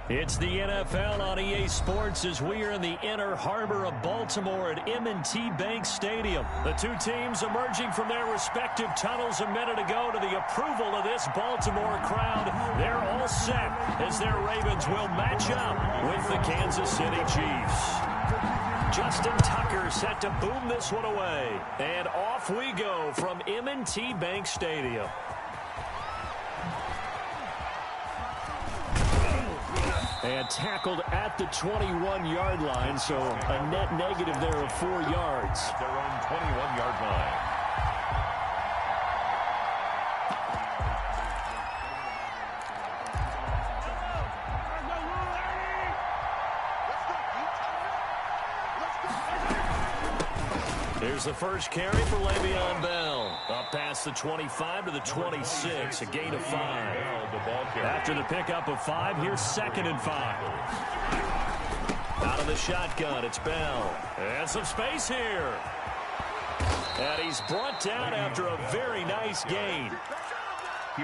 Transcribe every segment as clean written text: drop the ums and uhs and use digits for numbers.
It's the NFL on EA Sports as we are in the inner harbor of Baltimore at M&T Bank Stadium. The two teams emerging from their respective tunnels a minute ago to the approval of this Baltimore crowd. They're all set as their Ravens will match up with the Kansas City Chiefs. Justin Tucker set to boom this one away. And off we go from M&T Bank Stadium. And tackled at the 21-yard line, so a net negative there of 4 yards. At their own 21-yard line. Here's the first carry for Le'Veon Bell. Up past the 25 to the 26, a gain of 5. After the pickup of 5, here's 2nd and 5. Out of the shotgun, it's Bell. And some space here. And he's brought down after a very nice gain.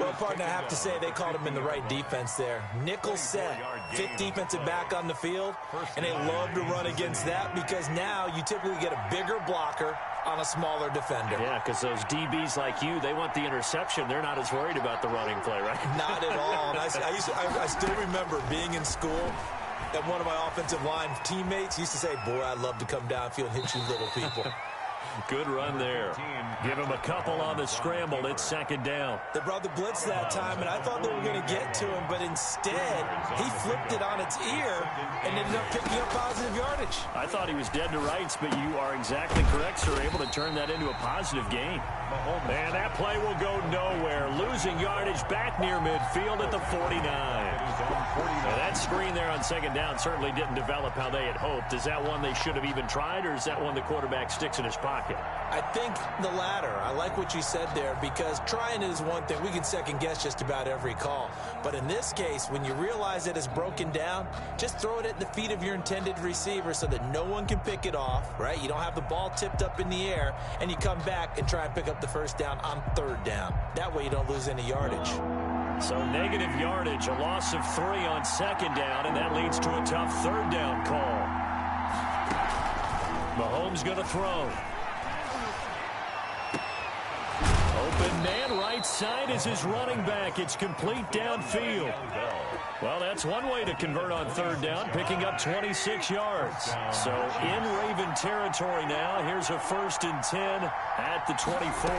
Well, partner, I have to say they called him in the right defense there. Nickel set, 5th defensive back on the field, and they love to run against that because now you typically get a bigger blocker on a smaller defender. Yeah, because those DBs like you, they want the interception. They're not as worried about the running play, right? Not at all. And I still remember being in school, and one of my offensive line teammates used to say, boy, I'd love to come downfield and hit you little people. Good run there. Give him a couple on the scramble. It's 2nd down. They brought the blitz that time, and I thought they were going to get to him, but instead, he flipped it on its ear and ended up picking up positive yardage. I thought he was dead to rights, but you are exactly correct, sir. Able to turn that into a positive gain. And that play will go nowhere. Losing yardage back near midfield at the 49. Now that screen there on 2nd down certainly didn't develop how they had hoped. Is that one they should have even tried, or is that one the quarterback sticks in his pocket? I think the latter. I like what you said there because trying it is one thing. We can second guess just about every call. But in this case, when you realize that it's broken down, just throw it at the feet of your intended receiver so that no one can pick it off, right? You don't have the ball tipped up in the air, and you come back and try and pick up the 1st down on 3rd down. That way you don't lose any yardage. So negative yardage, a loss of 3 on 2nd down, and that leads to a tough 3rd down call. Mahomes going to throw. Open man right side is his running back. It's complete downfield. Well, that's one way to convert on 3rd down, picking up 26 yards. So in Raven territory now. Here's a 1st and 10 at the 24.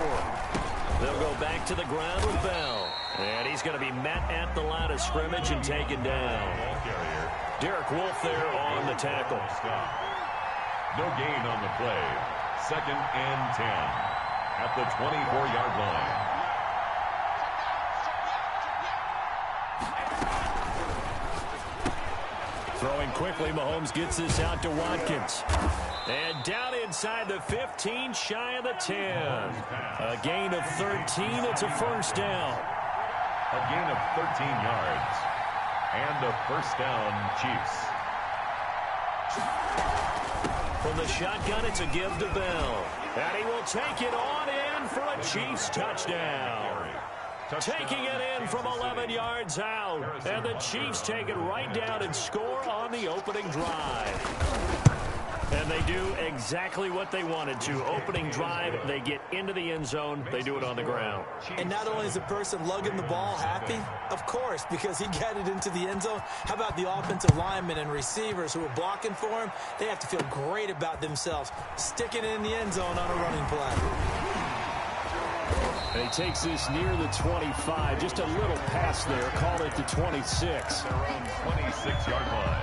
They'll go back to the ground with Bell. And he's going to be met at the line of scrimmage and taken down. Derek Wolfe there on the tackle. No gain on the play. 2nd and 10 at the 24-yard line. Throwing quickly, Mahomes gets this out to Watkins. And down inside the 15, shy of the 10. A gain of 13, it's a 1st down. A gain of 13 yards. And a 1st down, Chiefs. From the shotgun, it's a give to Bell. And he will take it on in for a Chiefs touchdown. Taking it in from 11 yards out. And the Chiefs take it right down and score on the opening drive. And they do exactly what they wanted to. Opening drive, they get into the end zone. They do it on the ground. And not only is the person lugging the ball happy, of course, because he got it into the end zone. How about the offensive linemen and receivers who are blocking for him? They have to feel great about themselves, sticking it in the end zone on a running play. And he takes this near the 25. Just a little pass there. Call it the 26. Their own 26-yard line.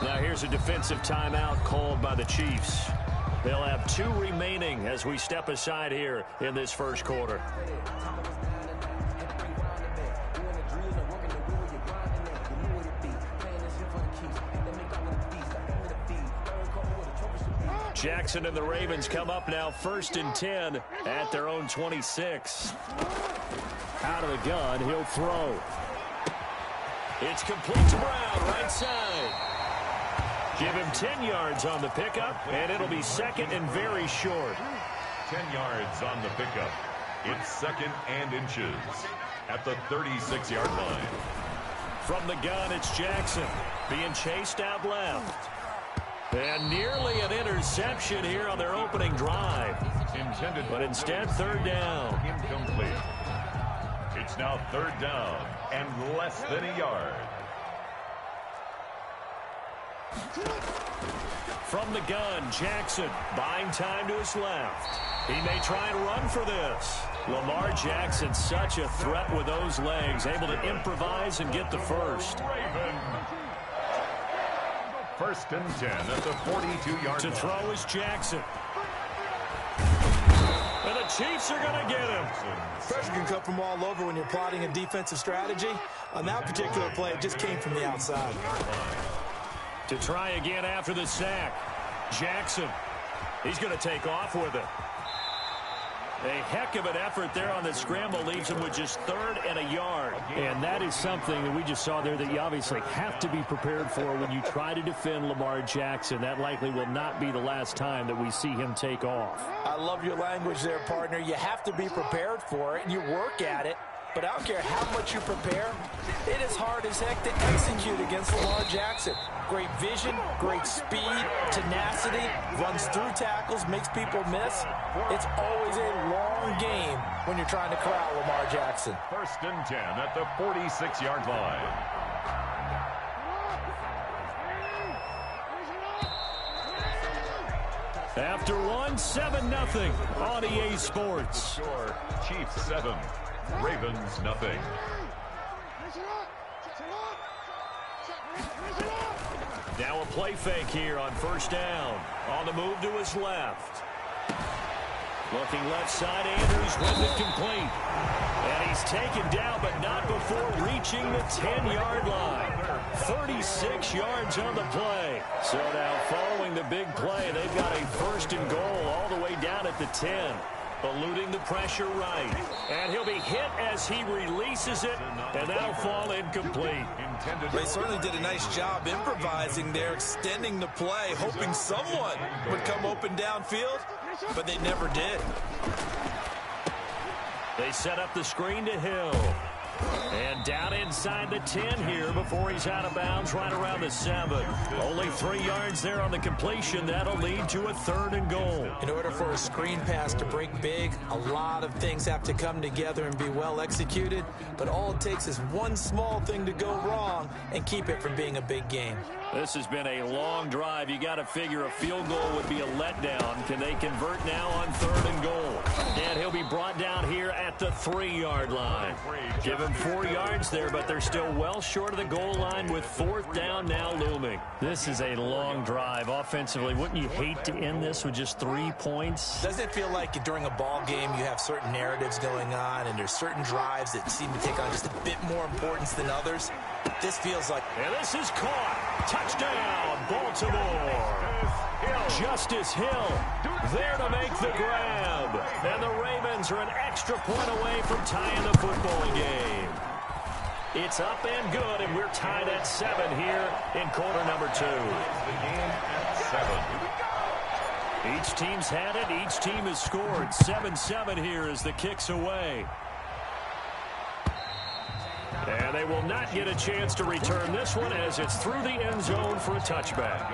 Now here's a defensive timeout called by the Chiefs. They'll have 2 remaining as we step aside here in this 1st quarter. Jackson and the Ravens come up now 1st and 10 at their own 26. Out of the gun, he'll throw. It's complete to Brown, right side. Give him 10 yards on the pickup, and it'll be second and very short. 10 yards on the pickup. It's second and inches at the 36-yard line. From the gun, it's Jackson being chased out left. And nearly an interception here on their opening drive. Intended, but instead third down. Incomplete. It's now third down and less than a yard. From the gun, Jackson buying time to his left. He may try and run for this. Lamar Jackson, such a threat with those legs, able to improvise and get the first. First and 10 at the 42-yard line. To throw is Jackson. And the Chiefs are going to get him. Pressure can come from all over when you're plotting a defensive strategy. On that particular play, it just came from the outside. To try again after the sack. Jackson. He's going to take off with it. A heck of an effort there on the scramble leaves him with just third and a yard. And that is something that we just saw there that you obviously have to be prepared for when you try to defend Lamar Jackson. That likely will not be the last time that we see him take off. I love your language there, partner. You have to be prepared for it, and you work at it. But I don't care how much you prepare, it is hard as heck to execute against Lamar Jackson. Great vision, great speed, tenacity, runs through tackles, makes people miss. It's always a long game when you're trying to corral Lamar Jackson. First and 10 at the 46-yard line. After one, 7-0 on EA Sports. Score, Chiefs 7, Ravens nothing. Now a play fake here on first down. On the move to his left. Looking left side, Andrews with it complete. And he's taken down, but not before reaching the 10-yard line. 36 yards on the play. So now following the big play, they've got a first and goal all the way down at the 10. Eluding the pressure right. And he'll be hit as he releases it, and that'll fall incomplete. They certainly did a nice job improvising there, extending the play, hoping someone would come open downfield, but they never did. They set up the screen to Hill. And down inside the 10 here before he's out of bounds right around the 7. Only 3 yards there on the completion. That'll lead to a third and goal. In order for a screen pass to break big, a lot of things have to come together and be well executed. But all it takes is one small thing to go wrong and keep it from being a big game. This has been a long drive. You got to figure a field goal would be a letdown. Can they convert now on third and goal? And he'll be brought down here at the 3-yard line. Give him 4 yards there, but they're still well short of the goal line with fourth down now looming. This is a long drive offensively. Wouldn't you hate to end this with just 3 points? Doesn't it feel like during a ball game you have certain narratives going on and there's certain drives that seem to take on just a bit more importance than others? This feels like... And this is caught. Touchdown, Baltimore. Justice Hill there to make the grab. And the Ravens are an extra point away from tying the football game. It's up and good, and we're tied at 7 here in quarter number 2. The game at 7. Each team's had it. Each team has scored. 7-7 here as the kick's away. And they will not get a chance to return this one as it's through the end zone for a touchback.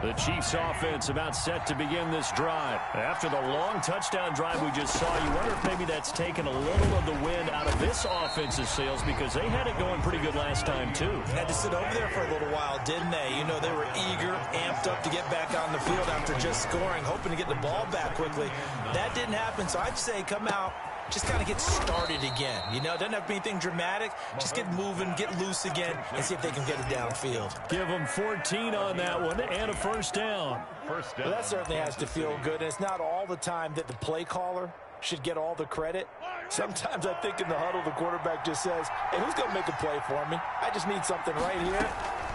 The Chiefs offense about set to begin this drive. After the long touchdown drive we just saw, you wonder if maybe that's taken a little of the wind out of this offensive sails because they had it going pretty good last time too. Had to sit over there for a little while, didn't they? You know, they were eager, amped up to get back on the field after just scoring, hoping to get the ball back quickly. That didn't happen, so I'd say come out, just kind of get started again. You know, it doesn't have to be anything dramatic. Just get moving, get loose again, and see if they can get it downfield. Give them 14 on that one and a first down. Well, that certainly has to feel good, and it's not all the time that the play caller should get all the credit. Sometimes I think in the huddle, the quarterback just says, hey, who's going to make a play for me? I just need something right here.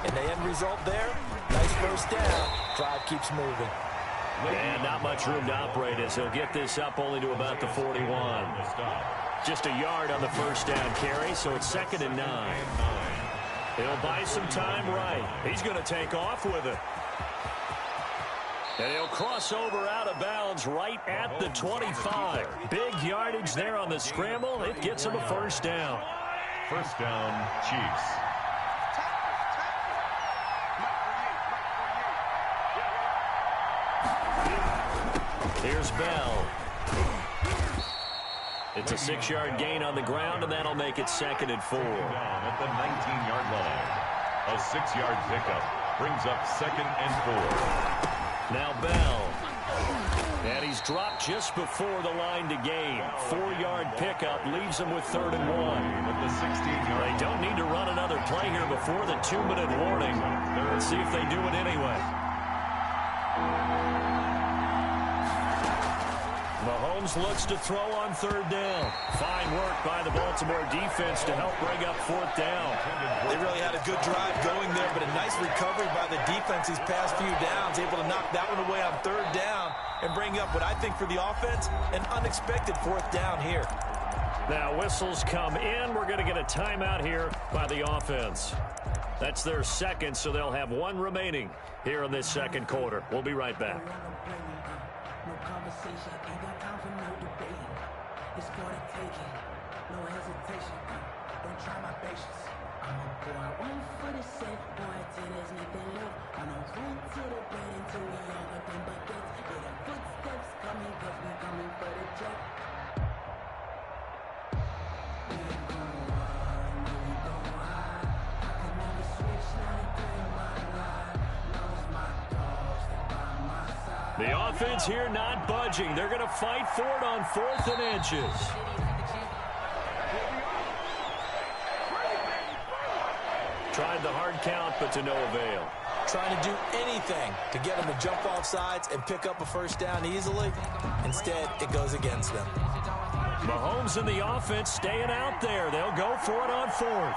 And the end result there, nice first down. Drive keeps moving. And not much room to operate as he'll get this up only to about the 41. Just a yard on the first down carry, so it's 2nd and 9. He'll buy some time right. He's going to take off with it. And he'll cross over out of bounds right at the 25. Big yardage there on the scramble. It gets him a first down. First down, Chiefs. Here's Bell. It's a 6-yard gain on the ground, and that'll make it 2nd and 4. Down at the 19-yard line. A 6-yard pickup brings up 2nd and 4. Now Bell. And he's dropped just before the line to gain. 4-yard pickup leaves him with 3rd and 1. At the 16-yard They don't need to run another play here before the 2-minute warning. Let's see if they do it anyway. Mahomes looks to throw on 3rd down. Fine work by the Baltimore defense to help bring up 4th down. They really had a good drive going there, but a nice recovery by the defense these past few downs, able to knock that one away on 3rd down and bring up what I think for the offense, an unexpected 4th down here. Now whistles come in. We're going to get a timeout here by the offense. That's their 2nd, so they'll have 1 remaining here in this 2nd quarter. We'll be right back. No conversation, ain't got time for no debating. It's for the taking, no hesitation. Don't try my patience. I'm a boy, one for the set, boy, till there's nothing left. I'm a run to the bed until we all up in buckets. Hear the footsteps coming, cause we coming for the jet. We ain't gon' run, no, we gon' hide. I can never switch, now they play my ride. Lost my dogs, they by my side. The offense here not budging. They're going to fight for it on 4th and inches. Tried the hard count, but to no avail. Trying to do anything to get them to jump off sides and pick up a first down easily. Instead, it goes against them. Mahomes and the offense staying out there. They'll go for it on 4th.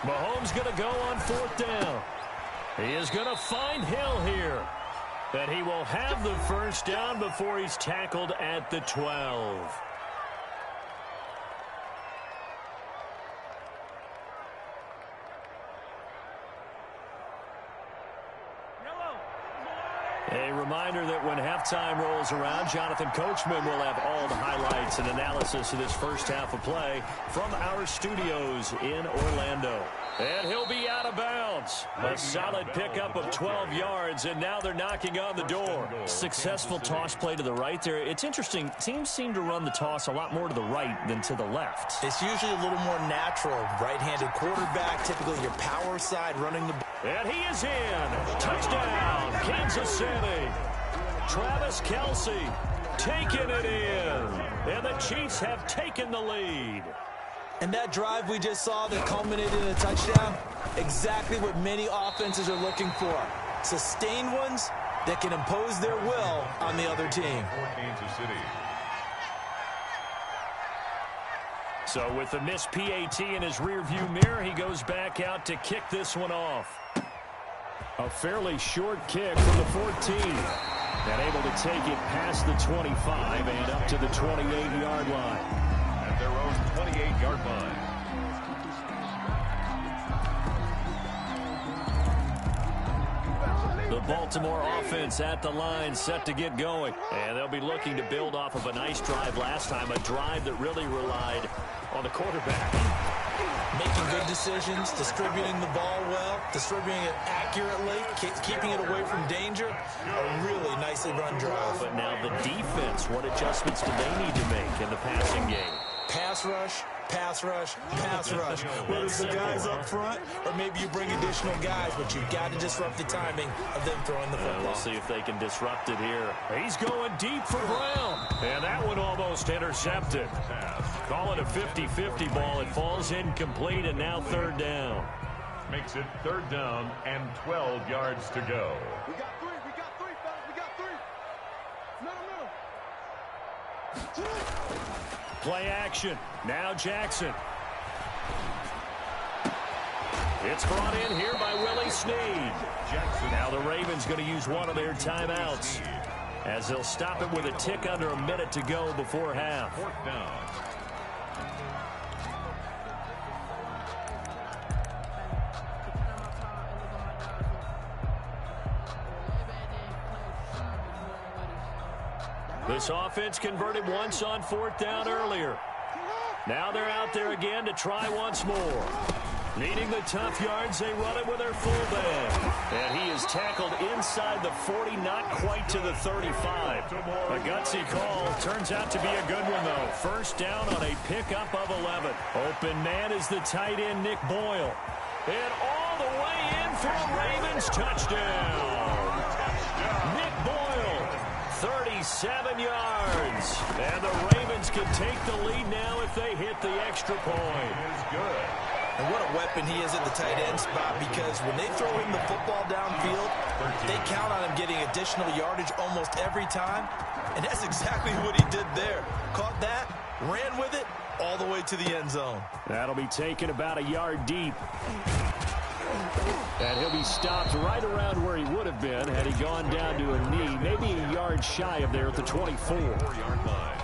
Mahomes going to go on 4th down. He is going to find Hill here. And he will have the first down before he's tackled at the 12. A reminder that when halftime rolls around, Jonathan Coachman will have all the highlights and analysis of this first half of play from our studios in Orlando. And he'll be out of bounds. A solid pickup of 12 yards, and now they're knocking on the door. Successful toss play to the right there. It's interesting. Teams seem to run the toss a lot more to the right than to the left. It's usually a little more natural. Right-handed quarterback, typically your power side running the... And he is in. Touchdown, Kansas City. Travis Kelce taking it in. And the Chiefs have taken the lead. And that drive we just saw that culminated in a touchdown, exactly what many offenses are looking for. Sustained ones that can impose their will on the other team. Kansas City. So with the missed PAT in his rearview mirror, he goes back out to kick this one off. A fairly short kick from the 14. And able to take it past the 25 and up to the 28-yard line. At their own 28-yard line. The Baltimore offense at the line, set to get going. And they'll be looking to build off of a nice drive last time, a drive that really relied on the quarterback. Making good decisions, distributing the ball well, distributing it accurately, keeping it away from danger. A really nicely run drive. But now the defense, what adjustments do they need to make in the passing game? Pass rush, pass rush, pass rush. Whether it's the guys up front or maybe you bring additional guys, but you've got to disrupt the timing of them throwing the football. We'll see if they can disrupt it here. He's going deep for Brown. And that one almost intercepted. Call it a 50-50 ball. It falls incomplete, and now 3rd down. Makes it 3rd down and 12 yards to go. We got three, fellas. We got three. Middle. Play action. Now Jackson. It's brought in here by Willie Snead. Jackson. Now the Ravens going to use one of their timeouts. as they'll stop it with a tick under a minute to go before half. 4th down. This offense converted once on 4th down earlier. Now they're out there again to try once more. Needing the tough yards, they run it with their fullback. And he is tackled inside the 40, not quite to the 35. A gutsy call. Turns out to be a good one, though. 1st down on a pickup of 11. Open man is the tight end, Nick Boyle. And all the way in for a Ravens touchdown. Nick Boyle, 37 yards. And the Ravens can take the lead now if they hit the extra point. Is good. And what a weapon he is at the tight end spot, because when they throw him the football downfield, they count on him getting additional yardage almost every time. And that's exactly what he did there. Caught that, ran with it, all the way to the end zone. That'll be taken about a yard deep. And he'll be stopped right around where he would have been had he gone down to a knee, maybe a yard shy of there at the 24. 4-yard line.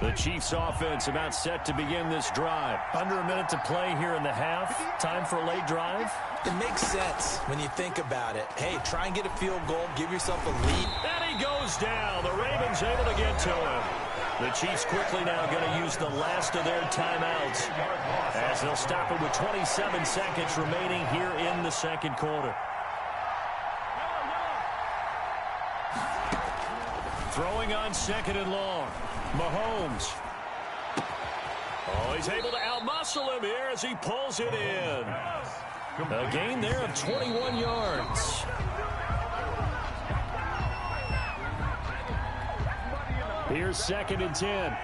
The Chiefs offense about set to begin this drive. Under a minute to play here in the half. Time for a late drive. It makes sense when you think about it. Hey, try and get a field goal, give yourself a lead. And he goes down. The Ravens able to get to him. The Chiefs quickly now going to use the last of their timeouts, as they'll stop it with 27 seconds remaining here in the second quarter. Throwing on 2nd and long. Mahomes. Oh, he's able to outmuscle him here as he pulls it in. A gain there of 21 yards. Here's 2nd and 10.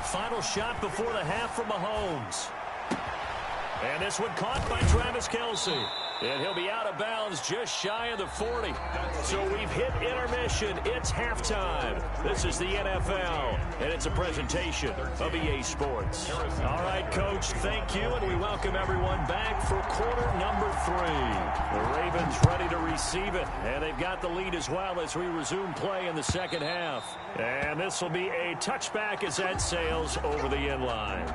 Final shot before the half from Mahomes. And this one caught by Travis Kelce. And he'll be out of bounds just shy of the 40. So we've hit intermission. It's halftime. This is the NFL, and it's a presentation of EA Sports. All right, Coach, thank you, and we welcome everyone back for quarter number 3. The Ravens ready to receive it, and they've got the lead as well as we resume play in the second half. And this will be a touchback as that sails over the end line.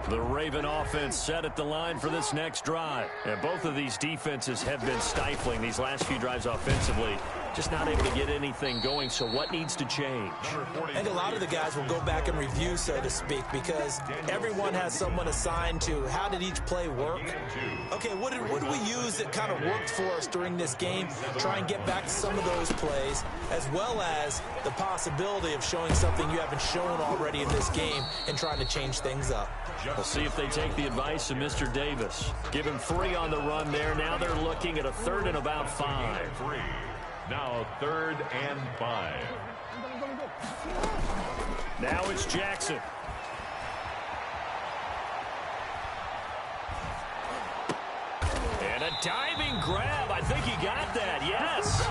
The Raven offense set at the line for this next drive. And both of these defenses have been stifling these last few drives offensively. Just not able to get anything going, so what needs to change? I think a lot of the guys will go back and review, so to speak, because everyone has someone assigned to how did each play work. Okay, what did we use that kind of worked for us during this game? Try and get back to some of those plays, as well as the possibility of showing something you haven't shown already in this game and trying to change things up. We'll see if they take the advice of Mr. Davis. Give him 3 on the run there. Now they're looking at a 3rd and about 5. Now 3rd and 5. Now it's Jackson. And a diving grab. I think he got that. Yes.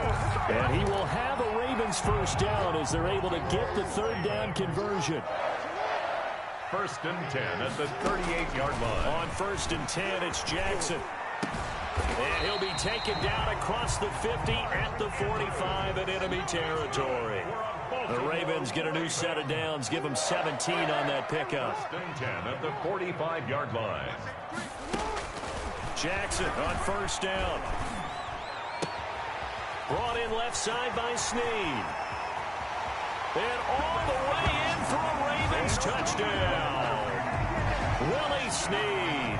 And he will have a Ravens 1st down as they're able to get the 3rd down conversion. 1st and 10 at the 38-yard line. On 1st and 10, it's Jackson. And he'll be taken down across the 50 at the 45 in enemy territory. The Ravens get a new set of downs, give them 17 on that pickup. 1st and 10 at the 45-yard line. Jackson on 1st down. Brought in left side by Snead. And all the way in for a Ravens touchdown. Willie Snead,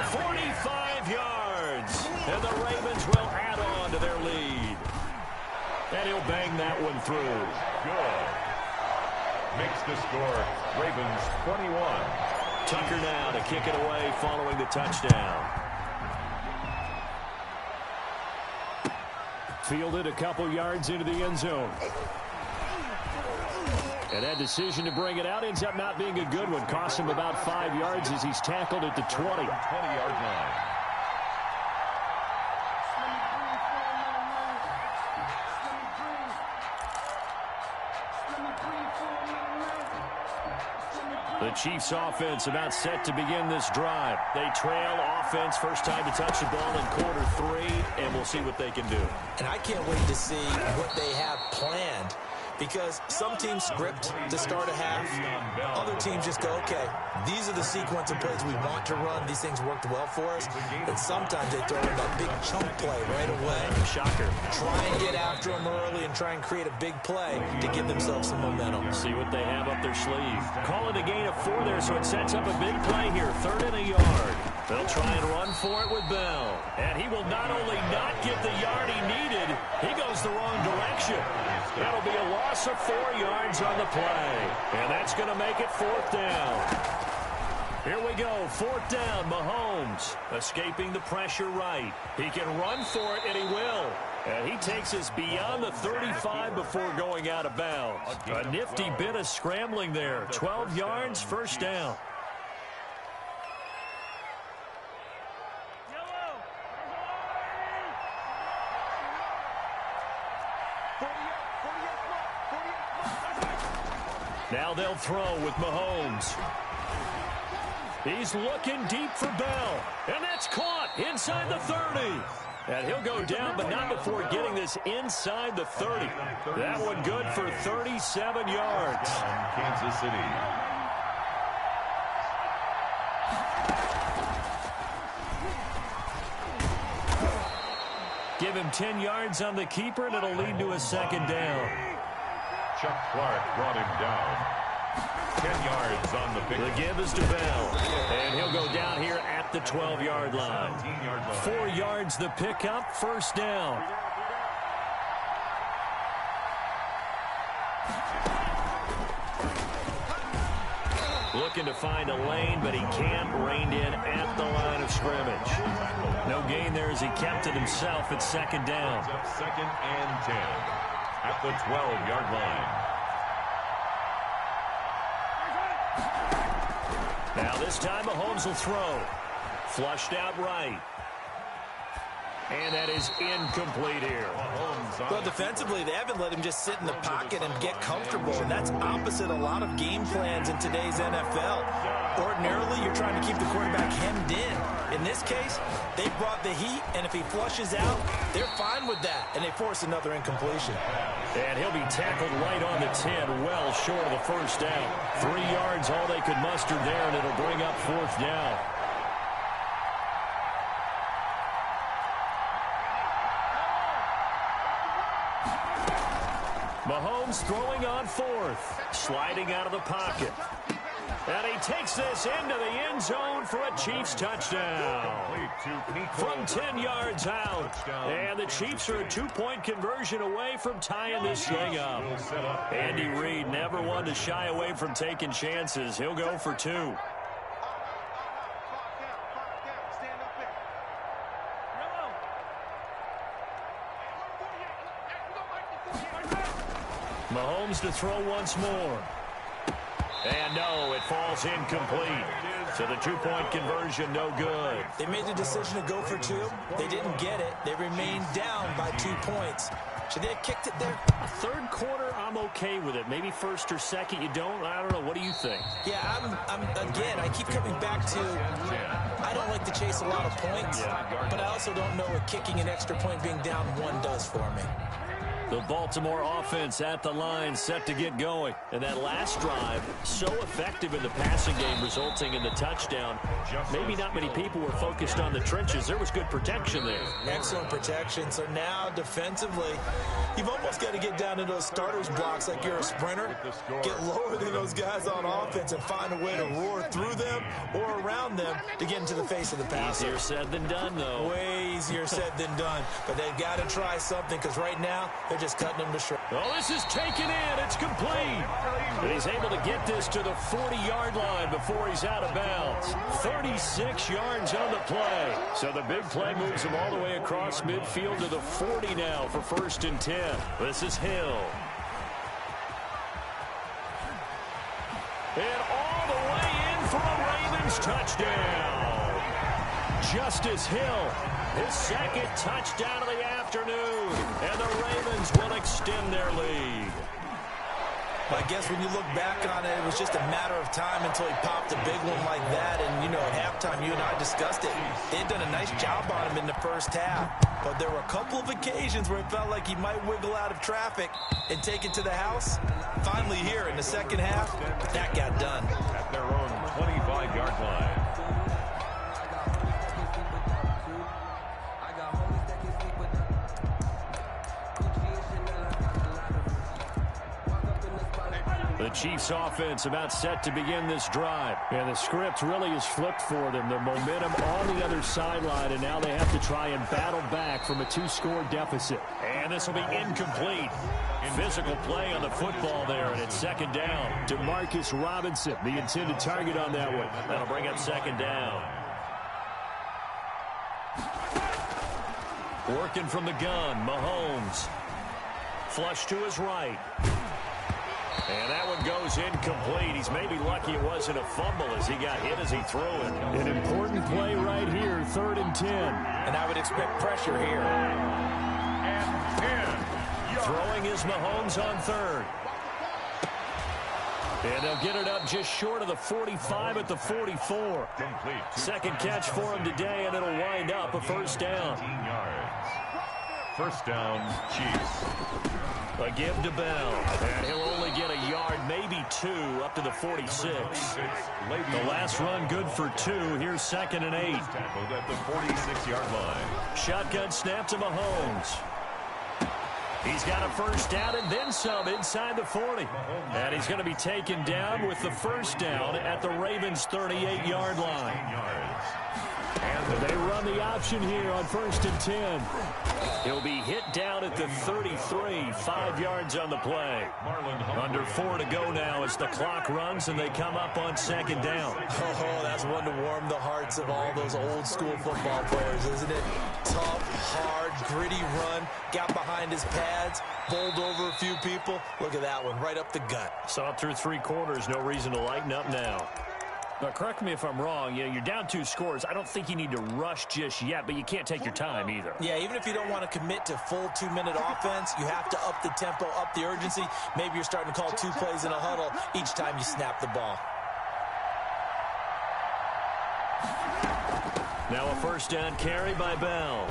45 yards. And the Ravens will add on to their lead. And he'll bang that one through. Good. Makes the score Ravens 21. Tucker now to kick it away following the touchdown. Fielded a couple yards into the end zone. And that decision to bring it out ends up not being a good one. Cost him about 5 yards as he's tackled at the 20. 20-yard line. The Chiefs offense about set to begin this drive. They trail offense, first time to touch the ball in quarter 3, and we'll see what they can do. And I can't wait to see what they have planned, because some teams script to start a half. Other teams just go, okay, these are the sequence of plays we want to run. These things worked well for us. And sometimes they throw in that big chunk play right away. Shocker. Try and get after them early and try and create a big play to give themselves some momentum. See what they have up their sleeve. Call it a gain of 4 there, so it sets up a big play here. 3rd and a yard. They'll try and run for it with Bell. And he will not only not get the yard he needed, he goes the wrong direction. That'll be a loss of 4 yards on the play. And that's going to make it 4th down. Here we go, 4th down, Mahomes. Escaping the pressure right. He can run for it, and he will. And he takes us beyond the 35 before going out of bounds. A nifty bit of scrambling there. 12 yards, 1st down. Now they'll throw with Mahomes. He's looking deep for Bell. And that's caught inside the 30. And he'll go down, but not before getting this inside the 30. That one good for 37 yards. Kansas City. Give him 10 yards on the keeper, and it'll lead to a 2nd down. Chuck Clark brought him down. 10 yards on the pick. The give is to Bell. And he'll go down here at the 12-yard line. 4 yards the pickup, 1st down. Looking to find a lane, but he can't. Reined in at the line of scrimmage. No gain there as he kept it himself at 2nd down. 2nd and 10 at the 12-yard line. Now this time Mahomes will throw. Flushed out right. And that is incomplete here. Well, defensively, they haven't let him just sit in the pocket and get comfortable, and that's opposite a lot of game plans in today's NFL. Ordinarily, you're trying to keep the quarterback hemmed in. In this case, they brought the heat, and if he flushes out, they're fine with that, and they force another incompletion. And he'll be tackled right on the 10, well short of the 1st down. 3 yards, all they could muster there, and it'll bring up 4th down. Mahomes throwing on 4th, sliding out of the pocket. And he takes this into the end zone for a Chiefs touchdown. From 10 yards out. And the Chiefs are a 2-point conversion away from tying this thing up. Andy Reid never one to shy away from taking chances. He'll go for 2. Mahomes to throw once more. And no, it falls incomplete. So the 2-point conversion, no good. They made the decision to go for 2. They didn't get it. They remained down by 2 points. Should they have kicked it there? 3rd quarter, I'm okay with it. Maybe 1st or 2nd, you don't. I don't know. What do you think? Yeah, again, I keep coming back to, I don't like to chase a lot of points, but I also don't know what kicking an extra point being down 1 does for me. The Baltimore offense at the line, set to get going. And that last drive, so effective in the passing game, resulting in the touchdown. Maybe not many people were focused on the trenches. There was good protection there. Excellent protection. So now, defensively, you've almost got to get down to those starters blocks like you're a sprinter. Get lower than those guys on offense and find a way to roar through them or around them to get into the face of the passer. Easier said than done, though. Way easier said than done. But they've got to try something, because right now, they're just cutting them to shreds. Oh, this is taken in. It's complete. And he's able to get this to the 40-yard line before he's out of bounds. 36 yards on the play. So the big play moves him all the way across midfield to the 40 now for 1st and 10. This is Hill. And all the way in for a Ravens touchdown. Justice Hill, his 2nd touchdown of the afternoon. And the Ravens will extend their lead. I guess when you look back on it, it was just a matter of time until he popped a big one like that. And, you know, at halftime, you and I discussed it. They had done a nice job on him in the first half. But there were a couple of occasions where it felt like he might wiggle out of traffic and take it to the house. Finally here in the second half, that got done. At their own 25-yard line. The Chiefs offense about set to begin this drive. And the script really is flipped for them. Their momentum on the other sideline, and now they have to try and battle back from a 2-score deficit. And this will be incomplete. Physical play on the football there, and it's second down. Demarcus Robinson, the intended target on that one. That'll bring up second down. Working from the gun, Mahomes. Flush to his right. And that one goes incomplete. He's maybe lucky it wasn't a fumble as he got hit as he threw it. An important play right here, 3rd and 10. And I would expect pressure here. And 10. Throwing is Mahomes on 3rd. And they'll get it up just short of the 45 at the 44. Complete. Second catch for him today, and it'll wind up a first down. 18 yards. First down, Chiefs. A give to Bell, and he'll only get a yard, maybe 2, up to the 46. The last run good for 2. Here's 2nd and 8. Tackled at the 46-yard line. Shotgun snap to Mahomes. He's got a first down and then some inside the 40. And he's going to be taken down with the first down at the Ravens' 38-yard line. And they run the option here on 1st and 10. He'll be hit down at the 33, 5 yards on the play. Under 4 to go now as the clock runs and they come up on 2nd down. Oh, that's one to warm the hearts of all those old school football players, isn't it? Tough, hard, gritty run, got behind his pads, bowled over a few people. Look at that one, right up the gut. Saw it through 3 quarters, no reason to lighten up now. Now, correct me if I'm wrong. You're down 2 scores. I don't think you need to rush just yet, but you can't take your time either. Yeah, even if you don't want to commit to full 2-minute offense, you have to up the tempo, up the urgency. Maybe you're starting to call 2 plays in a huddle each time you snap the ball. Now a first down carry by Bell.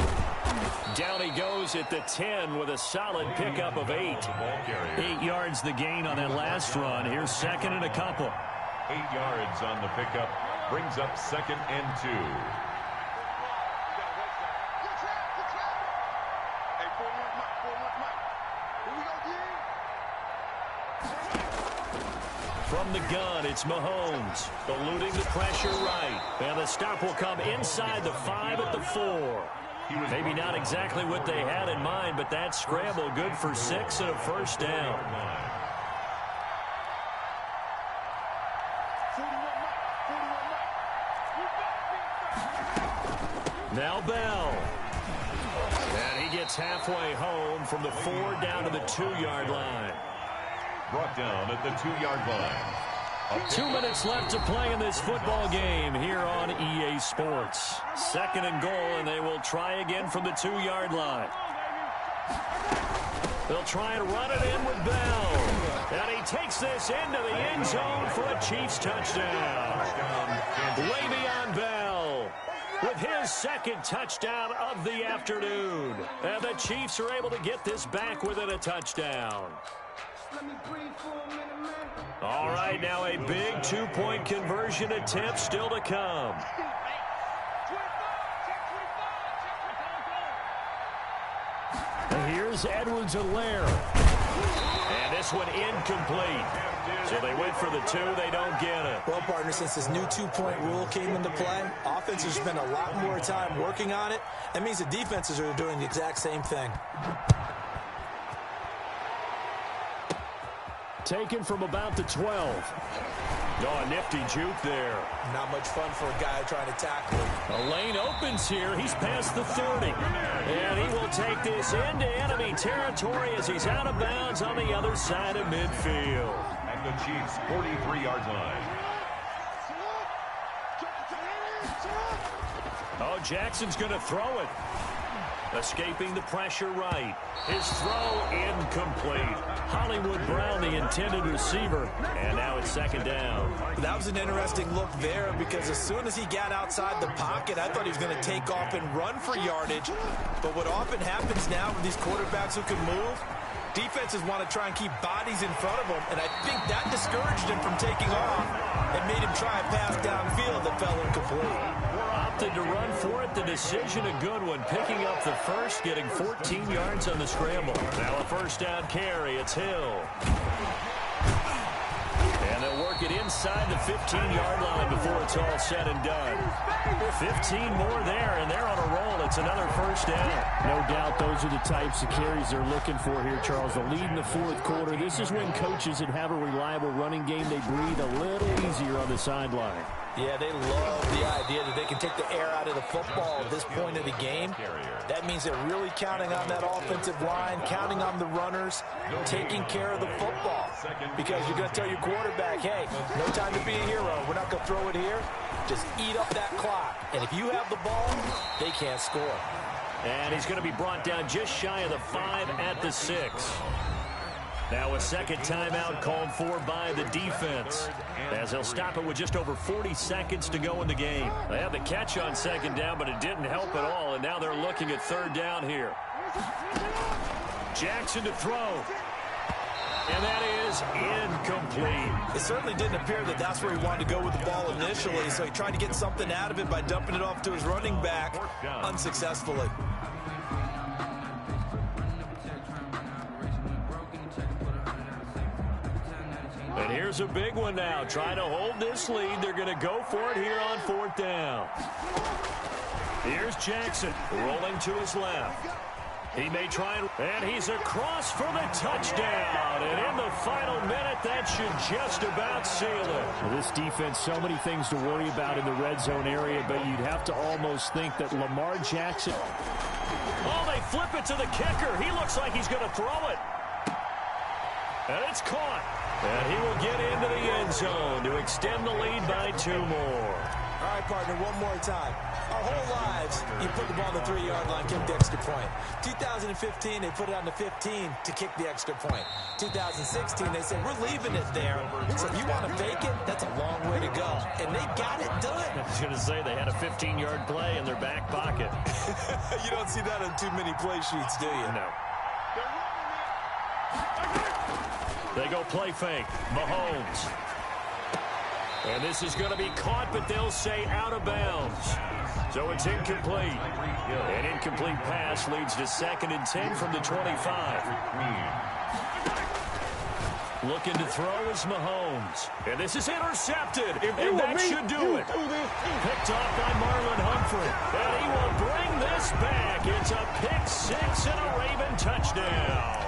Down he goes at the 10 with a solid pickup of 8. 8 yards the gain on that last run. Here's 2nd and a couple. 8 yards on the pickup. Brings up 2nd and 2. From the gun, it's Mahomes. Eluding the pressure right. And the stop will come inside the 5 at the 4. Maybe not exactly what they had in mind, but that scramble good for 6 and a first down. Now Bell. And he gets halfway home from the 4 down to the 2-yard line. Brought down at the 2-yard line. 2 minutes left to play in this football game here on EA Sports. 2nd and goal, and they will try again from the 2-yard line. They'll try and run it in with Bell. And he takes this into the end zone for a Chiefs touchdown. Le'Veon Bell with his 2nd touchdown of the afternoon. And the Chiefs are able to get this back within a touchdown. All right, now a big 2-point conversion attempt still to come. And here's Edwards-Helaire. And this one incomplete. So they went for the 2, they don't get it. Well, partner, since this new 2-point rule came into play, offenses spend a lot more time working on it. That means the defenses are doing the exact same thing. Taken from about the 12. Oh, a nifty juke there. Not much fun for a guy trying to tackle him. A lane opens here. He's past the 30. And he will take this into enemy territory as he's out of bounds on the other side of midfield. At the Chiefs' 43-yard line. Oh, Jackson's going to throw it. Escaping the pressure right. His throw incomplete. Hollywood Brown, the intended receiver. And now it's second down. That was an interesting look there because as soon as he got outside the pocket, I thought he was going to take off and run for yardage. But what often happens now with these quarterbacks who can move, defenses want to try and keep bodies in front of them, and I think that discouraged him from taking off and made him try a pass downfield that fell incomplete. Opted to run for it. The decision a good one. Picking up the first, getting 14 yards on the scramble. Now a first down carry. It's Hill. And they'll work it inside the 15-yard line before it's all said and done. 15 more there, and they're on a roll. It's another first down. No doubt those are the types of carries they're looking for here, Charles. The lead in the fourth quarter. This is when coaches that have a reliable running game, they breathe a little easier on the sideline. Yeah, they love the idea that they can take the air out of the football at this point of the game. That means they're really counting on that offensive line, counting on the runners, taking care of the football. Because you're going to tell your quarterback, hey, no time to be a hero. We're not going to throw it here. Just eat up that clock. And if you have the ball, they can't score. And he's going to be brought down just shy of the 5 at the 6. Now a second timeout called for by the defense, as they'll stop it with just over 40 seconds to go in the game. They had the catch on second down, but it didn't help at all, and now they're looking at third down here. Jackson to throw. And that is incomplete. It certainly didn't appear that that's where he wanted to go with the ball initially, so he tried to get something out of it by dumping it off to his running back unsuccessfully. And here's a big one now. Trying to hold this lead. They're going to go for it here on fourth down. Here's Jackson rolling to his left. He may try and he's across for the touchdown. And in the final minute, that should just about seal it. Well, this defense, so many things to worry about in the red zone area, but you'd have to almost think that Lamar Jackson. Oh, they flip it to the kicker. He looks like he's going to throw it. And it's caught. And he will get into the end zone to extend the lead by 2 more. All right, partner, one more time. Our whole lives, you put the ball on the 3-yard line, kick the extra point. 2015, they put it on the 15 to kick the extra point. 2016, they said, we're leaving it there. So if you want to fake it, that's a long way to go. And they got it done. I was going to say they had a 15-yard play in their back pocket. You don't see that on too many play sheets, do you? No. They go play fake. Mahomes. And this is going to be caught, but they'll say out of bounds. So it's incomplete. An incomplete pass leads to 2nd and 10 from the 25. Looking to throw is Mahomes. And this is intercepted. And that should do it. Picked off by Marlon Humphrey. And he will bring this back. It's a pick 6 and a Raven touchdown.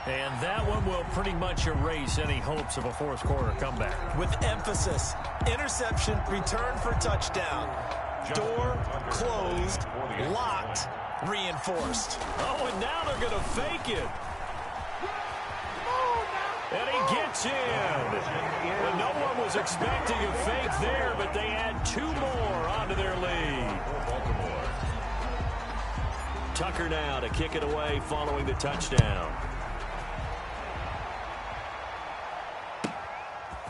And that one will pretty much erase any hopes of a fourth quarter comeback. With emphasis, interception, return for touchdown. Door closed, locked, reinforced. Oh, and now they're going to fake it. And he gets in. And no one was expecting a fake there, but they add 2 more onto their lead. Tucker now to kick it away following the touchdown.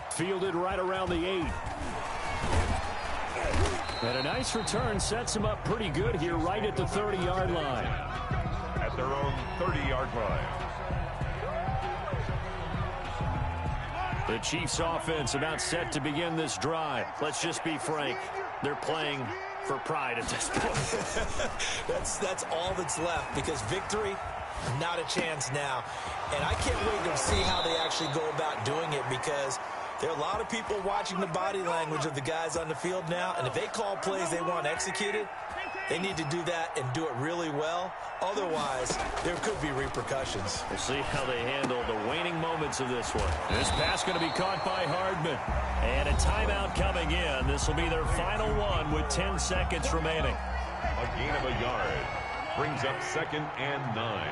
Fielded right around the 8. And a nice return sets him up pretty good here right at the 30-yard line. At their own 30-yard line. The Chiefs offense about set to begin this drive. Let's just be frank. They're playing for pride at this point. That's all that's left because victory, not a chance now. And I can't wait to see how they actually go about doing it because there are a lot of people watching the body language of the guys on the field now, and if they call plays they want executed, they need to do that and do it really well. Otherwise, there could be repercussions. We'll see how they handle the waning moments of this one. This pass going to be caught by Hardman. And a timeout coming in. This will be their final one with 10 seconds remaining. A gain of a yard brings up 2nd and 9.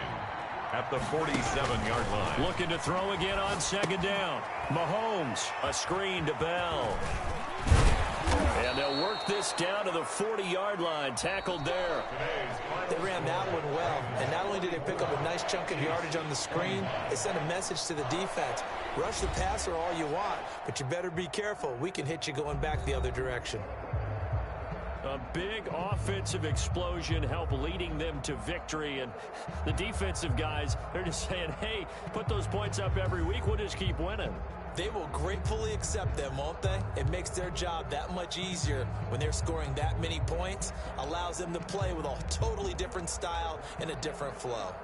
At the 47-yard line. Looking to throw again on 2nd down. Mahomes, a screen to Bell. And they'll work this pass down to the 40-yard line. Tackled there. They ran that one well, and not only did they pick up a nice chunk of yardage on the screen, they sent a message to the defense. Rush the passer all you want, but you better be careful. We can hit you going back the other direction. A big offensive explosion helped leading them to victory. And the defensive guys, they're just saying, hey, put those points up every week. We'll just keep winning. They will gratefully accept them, won't they? It makes their job that much easier when they're scoring that many points. Allows them to play with a totally different style and a different flow.